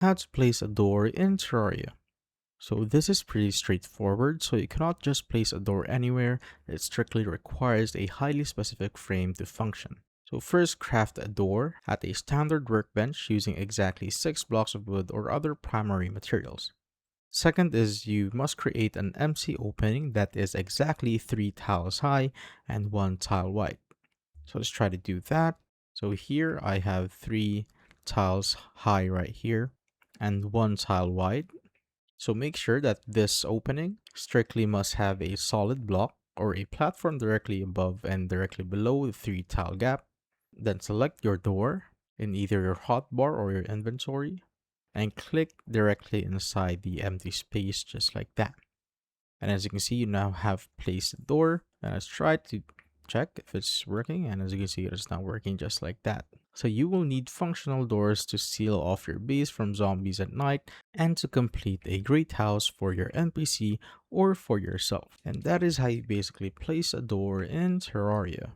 How to place a door in Terraria. So this is pretty straightforward, so you cannot just place a door anywhere. It strictly requires a highly specific frame to function. So first, craft a door at a standard workbench using exactly 6 blocks of wood or other primary materials. Second is you must create an MC opening that is exactly 3 tiles high and 1 tile wide. So let's try to do that. So here I have 3 tiles high right here and 1 tile wide. So make sure that this opening strictly must have a solid block or a platform directly above and directly below the 3 tile gap. Then select your door in either your hotbar or your inventory and click directly inside the empty space just like that. And as you can see, you now have placed the door. And let's try to check if it's working. And as you can see, it's not working just like that. So you will need functional doors to seal off your base from zombies at night and to complete a great house for your NPC or for yourself. And that is how you basically place a door in Terraria.